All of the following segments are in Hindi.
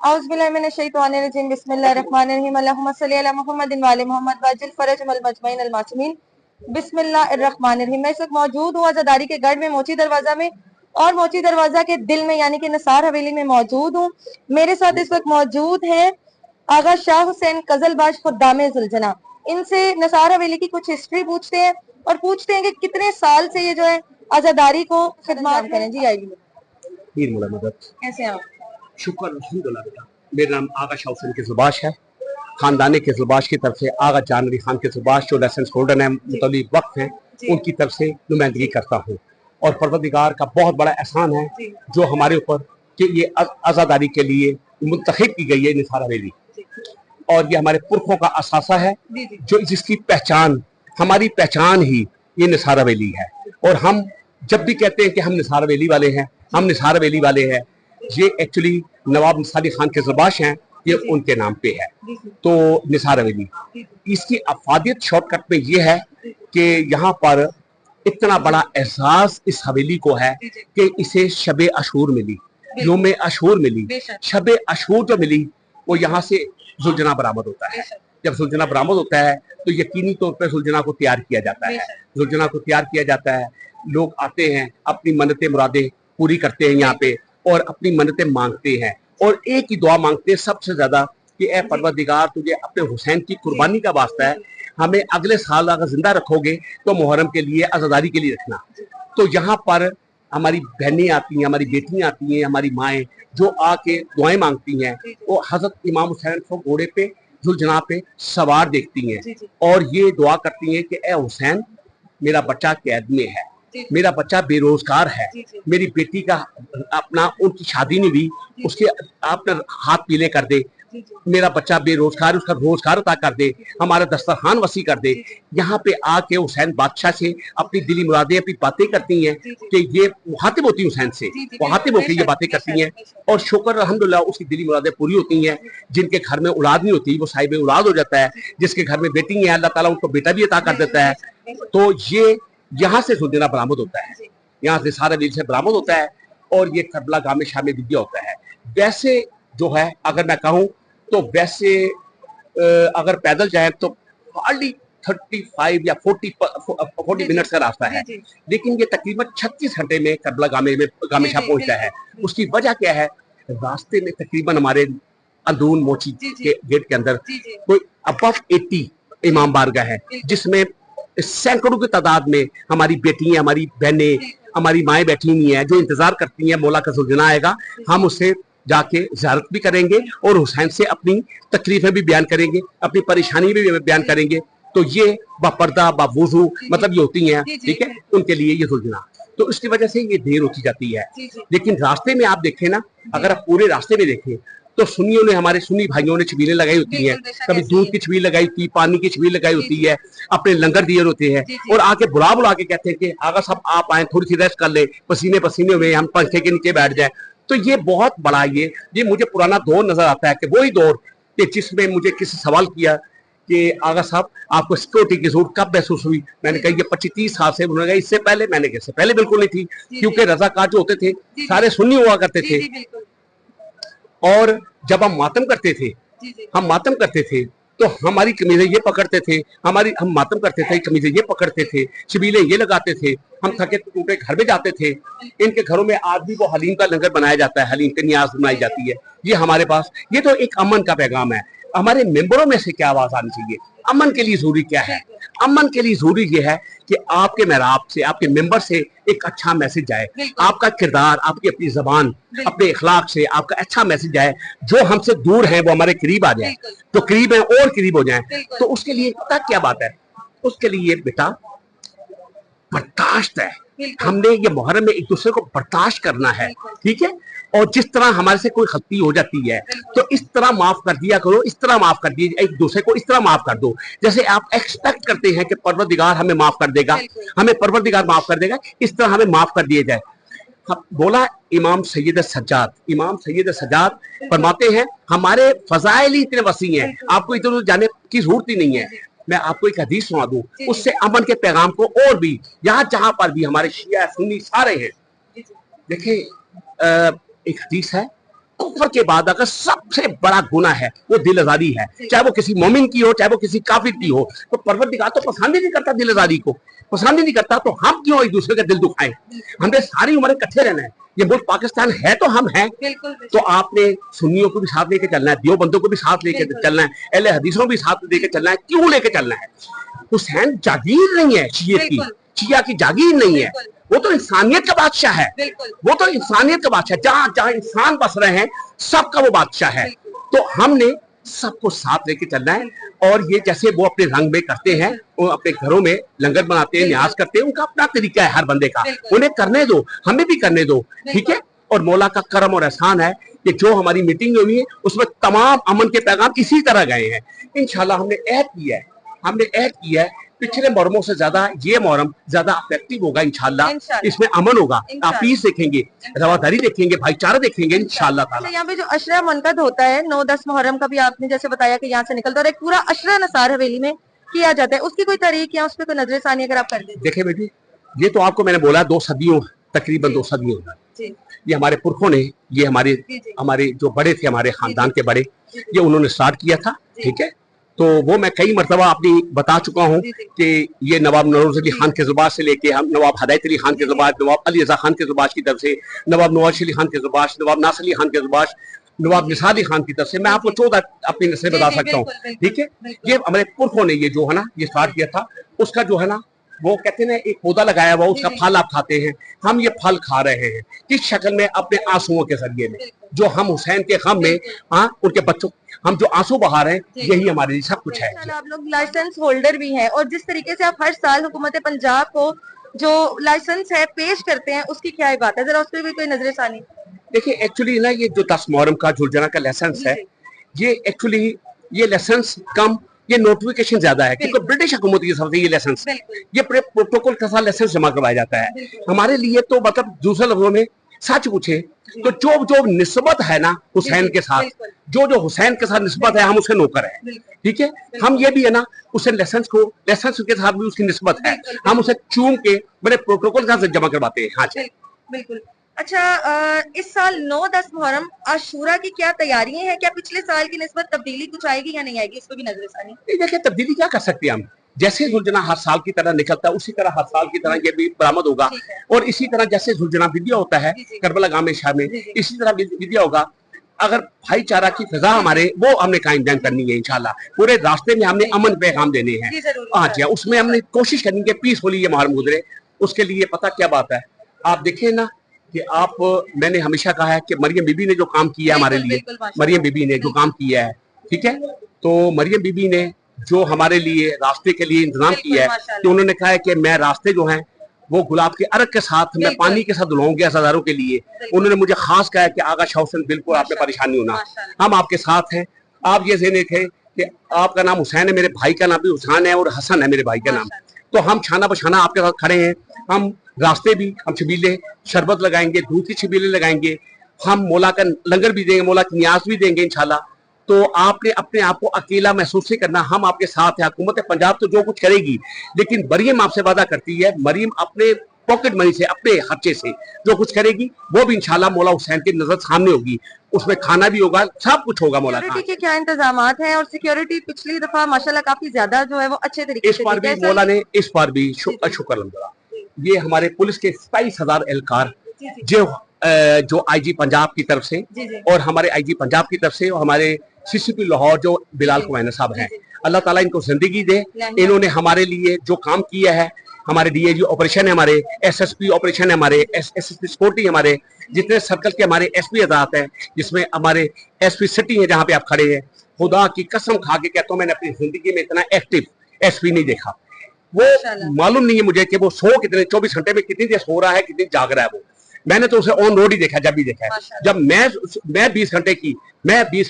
औज़ुबिल्लाहिमिनश्शैतानिर्रजीम बिस्मिल्लाहिर्रहमानिर्रहीम अल्लाहुम्मा सल्लि अला मुहम्मदिन व आले मुहम्मद वअज्जिल फरजहुल मजमईन अल मासूमीन बिस्मिल्लाहिर्रहमानिर्रहीम। मैं इस वक्त मौजूद हूँ आज़ादारी के गढ़ में, मोची दरवाजा में, और मोची दरवाजा के दिल में यानी कि निसार हवेली में मौजूद हूँ। मेरे साथ इस वक्त मौजूद हैं आगा शाह हुसैन कजलबाज खुद्दामे जुलझना। इनसे निसार हवेली की कुछ हिस्ट्री पूछते हैं और पूछते हैं कि कितने साल से ये जो है आज़ादारी को खिदमत करें। जी आइए। कैसे हैं आप? शुक्र अल्हम्दुलिल्लाह बेटा। मेरा नाम आगा शाह हुसैन किज़लबाश है। खानदान किज़लबाश की तरफ से आगा जान अली खान किज़लबाश जो लाइसेंस होल्डर हैं, मुतल्लिक वक्त हैं, उनकी तरफ से नुमाइंदगी करता हूँ। और परवरदिगार का बहुत बड़ा एहसान है जो हमारे ऊपर कि ये आज़ादारी के लिए मुंतखब की गई है निसार हवेली, और ये हमारे पुरखों का असासा है जो जिसकी पहचान, हमारी पहचान ही ये निसार हवेली है। और हम जब भी कहते हैं कि हम निसार हवेली वाले हैं, हम निसार हवेली वाले हैं, ये एक्चुअली नवाब निसार अली खान किज़लबाश हैं, ये उनके नाम पे है। तो निसार हवेली इसकी अफादियत शॉर्टकट में ये है कि यहाँ पर इतना बड़ा एहसास इस हवेली को है कि इसे शबे अशूर मिली, योम अशूर मिली। शबे अशूर जो मिली वो यहाँ से जुलझना बरामद होता है। जब जुलझना बरामद होता है तो यकीनी तौर पर जुलझना को तैयार किया जाता है। जुलझना को तैयार किया जाता है, लोग आते हैं, अपनी मन्नतें मुरादें पूरी करते हैं यहाँ पे और अपनी मन्नतें मांगते हैं, और एक ही दुआ मांगते हैं सबसे ज्यादा कि ए परवरदिगार, तुझे अपने हुसैन की कुर्बानी का वास्ता है, हमें अगले साल अगर जिंदा रखोगे तो मुहर्रम के लिए, आज़ादारी के लिए रखना। तो यहाँ पर हमारी बहनें आती हैं, हमारी बेटियां आती हैं, हमारी माएँ जो आके दुआएं मांगती हैं, वो हजरत इमाम हुसैन को घोड़े पे जुलझना पे सवार देखती हैं और ये दुआ करती हैं कि ए हुसैन, मेरा बच्चा कैद में है, मेरा बच्चा बेरोजगार है, मेरी बेटी का अपना उनकी शादी नहीं हुई, उसके आपने हाथ पीले कर दे, मेरा बच्चा बेरोजगार, उसका रोजगार अता कर दे, हमारा दस्तरखान वसी कर दे। यहाँ पे आके हुसैन बादशाह से अपनी दिली मुरादें, अपनी बातें करती हैं कि ये मुखातिब होती है हुसैन से, मुखातिब होकर ये बातें करती हैं, और शुक्र अल्हम्दुलिल्लाह उसकी दिली मुरादें पूरी होती हैं। जिनके घर में औलाद नहीं होती वो साहिब औलाद हो जाता है, जिसके घर में बेटी है अल्लाह ताला उनको बेटा भी अता कर देता है। तो ये यहाँ से जुलझना बरामद होता है, यहाँ से सारा वीर से बरामद होता है, और ये करबला गामे शामे विद्या होता है। वैसे जो है अगर मैं कहूँ तो वैसे अगर पैदल जाए तो हार्डली 35 या 40 मिनट्स का रास्ता है, लेकिन ये तकरीबन 36 घंटे में करबला गामे शाह पहुंचता है। उसकी वजह क्या है? रास्ते में तकरीबन हमारे अंदरून मोची के गेट के अंदर कोई अबव 80 इमाम बारगाह है, जिसमें सैकड़ों की तादाद में हमारी बेटियां, हमारी बहनें, हमारी माएँ बैठी हुई हैं जो इंतजार करती हैं मौला का जुलझना आएगा, हम उससे जाके ज़ियारत भी करेंगे और हुसैन से अपनी तकलीफें भी बयान करेंगे, अपनी परेशानी भी बयान करेंगे। तो ये बापर्दा बावुजू मतलब ये होती हैं, ठीक है, उनके लिए ये जुलझना। तो इसकी वजह से ये देर होती जाती है। लेकिन रास्ते में आप देखें ना, अगर आप पूरे रास्ते में देखें तो सुन्नियों ने, हमारे सुन्नी भाइयों ने छबीलें लगाई होती हैं, कभी दूध की छबील लगाई होती है, पानी की छबील लगाई होती है, अपने लंगर दिए होते हैं, और आके बुला बुला के कहते हैं कि आगा साहब आप आए, थोड़ी सी रेस्ट कर ले, पसीने पसीने हुए, हम पंखे के नीचे बैठ जाए। तो ये बहुत बड़ा ये मुझे पुराना दौर नजर आता है कि वही दौर कि जिसमें मुझे किसी सवाल किया कि आगा साहब आपको सिक्योरिटी की जरूरत कब महसूस हुई? मैंने कहा ये 25-30 साल से। उन्होंने कहा इससे पहले? मैंने कहा इससे पहले बिल्कुल नहीं थी, क्योंकि रजाकार जो होते थे सारे सुन्नी हुआ करते थे, और जब हम मातम करते थे तो हमारी कमीजें ये पकड़ते थे, हम मातम करते थे, कमीजें ये पकड़ते थे, शबीलें ये लगाते थे, हम थके टूटे घर में जाते थे। इनके घरों में आज भी वो हलीम का लंगर बनाया जाता है, हलीम की नियाज बनाई जाती है। ये हमारे पास, ये तो एक अमन का पैगाम है। हमारे मेंबरों में से क्या आवाज आनी चाहिए? अमन के लिए जरूरी क्या है? अमन के लिए जरूरी ये है कि आपके मेहराब से, आपके मेंबर से एक अच्छा मैसेज जाए, आपका किरदार, आपकी अपनी जबान, अपने इखलाक से आपका अच्छा मैसेज जाए, जो हमसे दूर है वो हमारे करीब आ जाए, जो करीब है और करीब हो जाए। तो उसके लिए पता क्या बात है? उसके लिए बेटा बर्दाश्त है। हमने ये मुहर्रम में एक दूसरे को बर्दाश्त करना है, ठीक है। और जिस तरह हमारे से कोई गलती हो जाती है तो इस तरह माफ कर दिया करो, इस तरह माफ कर दिए, एक दूसरे को इस तरह माफ कर दो जैसे आप एक्सपेक्ट करते हैं कि परवरदिगार हमें माफ कर देगा, हमें परवरदिगार माफ कर देगा, इस तरह हमें माफ कर दिया जाए। बोला इमाम सैयद सज्जाद फरमाते हैं हमारे फजाइल ही इतने वसी हैं, आपको इधर जाने की जरूरत ही नहीं है। मैं आपको एक हदीस सुना दूं, उससे अमन के पैगाम को और भी यहाँ जहां पर भी हमारे शिया सुन्नी सारे हैं। देखिए एक हदीस है कुफ्र के बाद अगर सबसे बड़ा गुनाह है वो दिल आजारी है, चाहे वो किसी मोमिन की हो चाहे वो किसी काफिर की हो। तो परवरदिगार तो पसंद ही नहीं करता दिल आजारी को, पसंद ही नहीं करता। तो हम क्यों एक दूसरे का दिल दुखाएं? हमने सारी उम्र इकट्ठे रहना है, ये मुल्क पाकिस्तान है तो हम हैं। तो आपने सुन्नियों को भी साथ लेके चलना है, देवबंदों को भी साथ लेके चलना है, अहले हदीसों भी साथ लेके चलना है। क्यों लेके चलना है? हुसैन जागीर नहीं है शियत की, शिया की जागीर नहीं है, वो तो इंसानियत का बादशाह है, वो तो इंसानियत का बादशाह, जहां जहां इंसान बस रहे हैं सबका वो बादशाह है। तो हमने सबको साथ लेके चलना है। और ये जैसे वो अपने रंग में करते हैं, वो अपने घरों में लंगर बनाते हैं, न्याज करते हैं, उनका अपना तरीका है हर बंदे का, उन्हें करने दो, हमें भी करने दो, ठीक है। और मौला का करम और एहसान है कि जो हमारी मीटिंग हुई है उसमें तमाम अमन के पैगाम इसी तरह गए हैं। इंशाल्लाह हमने ऐड किया है, हमने ऐड किया है पिछले मुहर्रमों से ज्यादा ये मुहर्रम ज्यादा इफेक्टिव होगा इंशाल्लाह। इसमें अमन होगा, आप पीस देखेंगे, रवादारी देखेंगे, भाईचारा देखेंगे इंशाल्लाह ताला। यहाँ पे जो अशरा मुनक़द होता है 9-10 मुहर्रम का भी आपने जैसे बताया कि यहाँ से निकलता है, और एक पूरा अशरा नसार हवेली में किया जाता है, उसकी कोई तारीख या उस पर कोई नजरसानी अगर आप कर दें? देखिए बेटी, ये तो आपको मैंने बोला 2 सदियों, तकरीबन 2 सदियों, ये हमारे पुरखों ने, ये हमारे जो बड़े थे, हमारे खानदान के बड़े, ये उन्होंने स्टार्ट किया था, ठीक है। तो वो मैं कई मरतबा अपनी बता चुका हूँ कि ये नवाब नवाज अली खान के ज़ुबाश से लेके हम नवाब हदायत अली खान के ज़ुबाश, नवाब अली रज़ा खान के ज़ुबाश की तरफ से, नवाब नवाज अली खान के ज़ुबाश, नवाब नासिर अली खान के ज़ुबाश, नवाब निसार अली खान की तरफ से, मैं आपको 14 अपनी नस्लें बता सकता हूँ, ठीक है। ये हमारे पुरखों ने ये जो है ना ये स्टार्ट किया था। उसका जो है ना वो कहते हैं एक पौधा लगाया हुआ, उसका फल आप खाते हैं, हम ये फल खा रहे हैं किस शक्ल में? अपने आंसुओं के जरिए में, जो हम हुसैन के गम में उनके बच्चों हम जो आंसू बहा रहे हैं, यही हमारे लिए सब कुछ है। आप लोग लाइसेंस होल्डर भी हैं, और जिस तरीके से आप हर साल हुकूमत पंजाब को जो लाइसेंस है पेश करते हैं, उसकी क्या बात है, जरा उस पर भी कोई नजरसानी? देखिए एक्चुअली ना ये जो 10 मुहर्रम का जुलजना का लाइसेंस है, ये एक्चुअली ये लाइसेंस कम, ये नोटिफिकेशन ज्यादा है, क्योंकि ब्रिटिश हुकूमत की तरफ से ये लाइसेंस, ये प्रोटोकॉल के साथ लाइसेंस जमा करवाया जाता है। हमारे लिए तो मतलब दूसरे लफ्जों में सच पूछे तो जो जो निस्बत है ना हुसैन के साथ, जो जो हुसैन के साथ निस्बत है, हम उसके नौकर हैं, ठीक है। हम ये भी है ना उसे लाइसेंस के साथ भी उसकी निस्बत है, हम उसे चूम के बड़े प्रोटोकॉल के साथ जमा करवाते हैं। हाँ जी बिल्कुल। अच्छा, इस साल 9-10 मुहर्रम आशूरा की क्या तैयारियां हैं? क्या पिछले साल की निस्बत तब्दीली कुछ आएगी या नहीं आएगी? इस पर भी नजरसानी। देखिए तब्दीली क्या कर सकते हैं हम, जैसे जुलजना हर साल की तरह निकलता है उसी तरह हर साल की तरह ये भी बरामद होगा। और इसी तरह जैसे जुलजना विद्या होता है करबला गामे शाह में, इसी तरह विद्या होगा। अगर भाईचारा की फिजा हमारे वो हमने कायम दायम करनी है इंशाल्लाह। पूरे रास्ते में हमने अमन पैगाम देने हैं। हाँ जी, उसमें हमने कोशिश करनी है पीसफुली ये मुहर्रम गुजरे। उसके लिए पता क्या बात है, आप देखिए ना कि आप, मैंने हमेशा कहा है कि मरियम बीबी ने जो काम किया है हमारे लिए, मरियम बीबी ने जो काम किया है, ठीक है। तो मरियम बीबी ने जो हमारे लिए रास्ते के लिए इंतजाम किया है कि उन्होंने कहा है कि मैं रास्ते जो हैं वो गुलाब के अर्क के साथ, मैं पानी के साथ धुलाऊंगी अज़ादारों के लिए। उन्होंने मुझे खास कहा है कि आगा शाह हुसैन बिल्कुल आपने परेशान नहीं होना, हम आपके साथ हैं। आप ये ज़हन रखें कि आपका नाम हुसैन है, मेरे भाई का नाम भी हुसैन है और हसन है मेरे भाई का नाम। तो हम छाना बछाना आपके साथ खड़े हैं। हम रास्ते भी, हम छबीले शरबत लगाएंगे, दूध की छबीले लगाएंगे, हम मौला का लंगर भी देंगे, मौला की न्याज भी देंगे इंशाल्लाह। तो आपने अपने आप को अकेला महसूस नहीं करना, हम आपके साथ हैं। हुकूमत पंजाब तो जो कुछ करेगी, लेकिन मरियम आपसे वादा करती है, मरियम अपने पॉकेट मनी से, अपने खर्चे से जो कुछ करेगी वो भी इंशाल्लाह मौला हुसैन की नजर सामने होगी। उसमें खाना भी होगा, सब कुछ होगा मौला का। के क्या इंतजामात हैं? और सिक्योरिटी पिछली दफा माशाल्लाह काफी ज्यादा जो है वो अच्छे तरीके से, इस बार भी मौला ने, इस बार भी शुक्र अल्हम्दुलिल्लाह, ये हमारे पुलिस के 27,000 एहलकार जो आईजी पंजाब की तरफ से और हमारे आईजी पंजाब की तरफ से और हमारे सीसीपी लाहौर जो बिलाल कुमैना साहब हैं, अल्लाह ताला इनको जिंदगी दे। इन्होंने हमारे लिए जो काम किया है, हमारे डीएजी ऑपरेशन है, हमारे एसएसपी ऑपरेशन है, हमारे एसएसपी सिक्योरिटी, हमारे जितने सर्कल के हमारे एसपी आजाद हैं, जिसमें हमारे एसपी सिटी है जहाँ पे आप खड़े हैं, खुदा की कसम खा के कहता हूँ मैंने अपनी जिंदगी में इतना एक्टिव एसपी नहीं देखा। वो मालूम नहीं है मुझे कि वो सो कितने 24 घंटे में कितनी देर सो रहा है, कितनी जाग रहा है वो। मैंने तो उसे ऑन रोड ही देखा, जब भी देखा है। जब मैं 20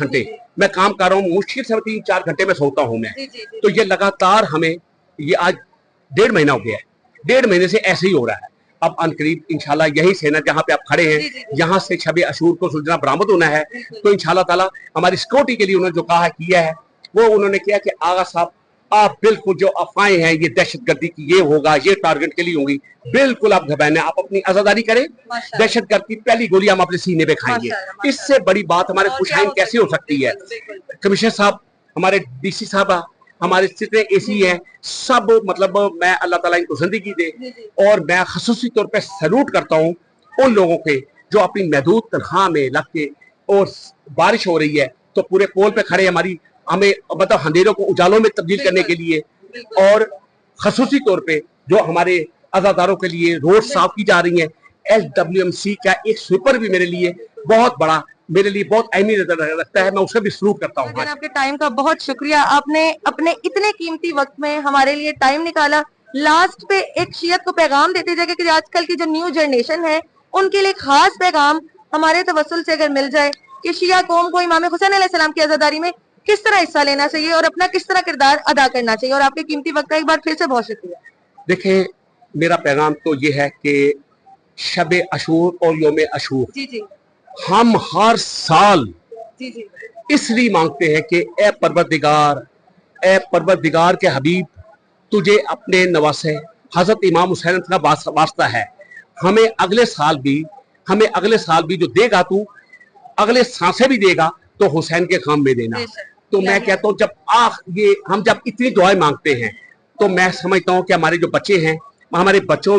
घंटे मैं काम कर रहा हूँ, मुश्किल से 3-4 घंटे में सोता हूँ मैं। तो ये लगातार हमें ये आज 1.5 महीना हो गया है, 1.5 महीने से ऐसे ही हो रहा है। अब अनकरीब इंशाल्लाह यही सेना जहाँ पे आप खड़े हैं, यहाँ से शब अशूर को सुलझना बरामद होना है। तो इंशाल्लाह ताला हमारी सिक्योरिटी के लिए उन्होंने जो कहा किया है, वो उन्होंने किया कि आगा साहब आप बिल्कुल जो अफवाहें हैं ये दहशतगर्दी की ये होगा, ये टारगेट के लिए होंगी, बिल्कुल आप घबराएं, आप अपनी आजादारी करें। दहशतगर्द की पहली गोली हम अपने सीने पे खाएंगे। इससे बड़ी बात हमारे खुशहाइन कैसी हो सकती है। कमिश्नर साहब, हमारे डीसी साहब, हमारे जितने एसी हैं, सब मतलब मैं अल्लाह ताला इनको जिंदगी दे, और मैं खसूसी तौर पे सैल्यूट करता हूँ उन लोगों के जो अपनी महदूद तनख्वाह में लग के, और बारिश हो रही है तो पूरे पोल पे खड़े हमारी हमें मतलब अंधेरों को उजालों में तब्दील करने के लिए, और खसूसी तौर पे जो हमारे अजादारों के लिए रोड साफ की जा रही है। SWMC का एक स्वीपर भी मेरे लिए बहुत बड़ा, मेरे लिए बहुत अहमियत रखता है, मैं उसे भी सलूट करता हूँ। आपके टाइम का बहुत शुक्रिया, आपने अपने इतने कीमती वक्त में हमारे लिए टाइम निकाला। लास्ट पे एक शियत को पैगाम देते जाएगा कि आजकल की जो न्यू जनरेशन है उनके लिए खास पैगाम हमारे तवस्सुल से अगर मिल जाए कि शिया कौम को इमाम हुसैन अलैहिस्सलाम की आजादारी में किस तरह हिस्सा लेना चाहिए और अपना किस तरह किरदार अदा करना चाहिए। और आपके कीमती वक्त का एक बार फिर से बहुत शुक्रिया। देखिए, मेरा पैगाम तो ये है कि शब अशूर और योम अशूर जी हम हर साल जी इसलिए मांगते हैं कि ए परवरदिगार के हबीब, तुझे अपने नवासे हजरत इमाम हुसैन का वास्ता है, हमें अगले साल भी जो देगा तू, अगले सांसें भी देगा तो हुसैन के काम में देना। तो मैं कहता हूँ हम जब इतनी दुआएं मांगते हैं तो मैं समझता हूँ कि हमारे जो बच्चे हैं, हमारे बच्चों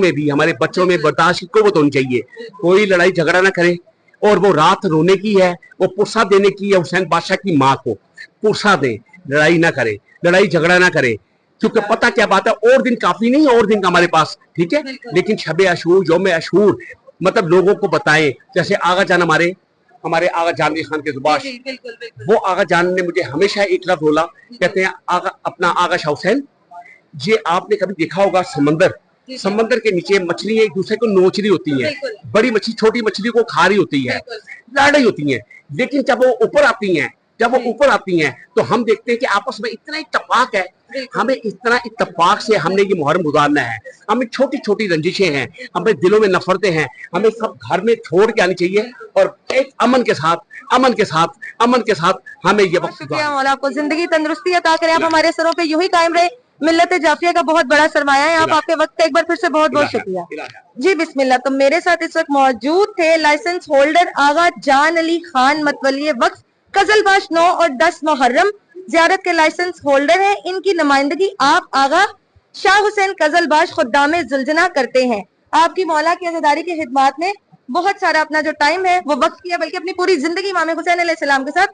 में बर्दाश्त की कुव्वत होनी चाहिए। कोई लड़ाई झगड़ा ना करे, और वो रात रोने की है, वो पुरसा देने की है हुसैन बादशाह की माँ को, पुरसा दे, लड़ाई ना करे, लड़ाई झगड़ा ना करे, क्योंकि पता क्या बात है, और दिन काफी नहीं, और दिन का हमारे पास, ठीक है, लेकिन शब अशूर योम अशूर मतलब लोगों को बताएं। जैसे आगा जान हमारे आगा जानवी खान के जुबाश, वो आगा जान ने मुझे हमेशा एक लफ्ज बोला, कहते हैं अपना आगा शाह हुसैन, ये आपने कभी देखा होगा समंदर के नीचे मछली एक दूसरे को नोच रही होती है, बड़ी मछली छोटी मछली को खा रही होती है, लड़ रही होती है, लेकिन जब वो ऊपर आती हैं तो हम देखते हैं कि आपस में इतना इत्तेफाक है, हमें इतना इत्तेफाक से हमने ये मुहर्रम गुजारना है। हमें छोटी छोटी रंजिशें हैं, हमें दिलों में नफरतें हैं, हमें सब घर में छोड़ के आनी चाहिए, और एक अमन के साथ हमें ये वक्त। शुक्रिया मौला, आपको जिंदगी तंदुरुस्ती अता करे, आप हमारे सरों पे यूं ही कायम रहे। मिल्लत जाफिया का बहुत बड़ा सरमाया है आप, आपके वक्त का एक बार फिर से बहुत बहुत शुक्रिया जी। बिस्मिल्लाह। तो मेरे साथ इस वक्त मौजूद थे लाइसेंस होल्डर आगा जान अली खान मतवली वक्फ कजलबाश 9 और 10 मुहर्रम जियारत के लाइसेंस होल्डर हैं। इनकी नुमाइंदगी आप आगा शाह हुसैन कजलबाश खुद्दामे जुलजना करते हैं। आपकी मौला की आजादारी की खिदमत में बहुत सारा अपना जो टाइम है वो वक्त किया, बल्कि अपनी पूरी जिंदगी इमाम हुसैन अलैहिस्सलाम के साथ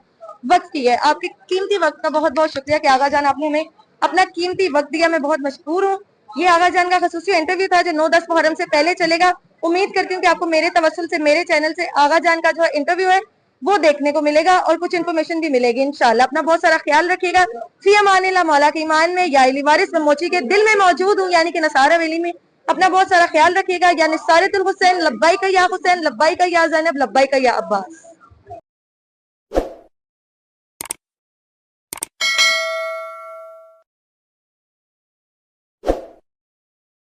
वक्त की है। आपके कीमती वक्त का बहुत बहुत शुक्रिया कि आगा जान आपने हमें अपना कीमती वक्त दिया, मैं बहुत मशहूर हूँ। ये आगा जान का खसूसी इंटरव्यू था जो 9-10 मुहर्रम से पहले चलेगा। उम्मीद करती हूँ कि आपको मेरे तवस्सुल से, मेरे चैनल से आगा जान का जो इंटरव्यू है वो देखने को मिलेगा और कुछ इन्फॉर्मेशन भी मिलेगी इंशाल्लाह। अपना बहुत सारा ख्याल रखिएगा। फी अमानिल्लाह, मौला के ईमान में, या अली वारिस में मोची के दिल में मौजूद हूँ, यानी कि नसार हवेली में। अपना बहुत सारा ख्याल रखिएगा। यानी सारितुल हुसैन, लब्बाइक या हुसैन, लब्बाइक या ज़ैनब, लब्बाइक या अब्बास।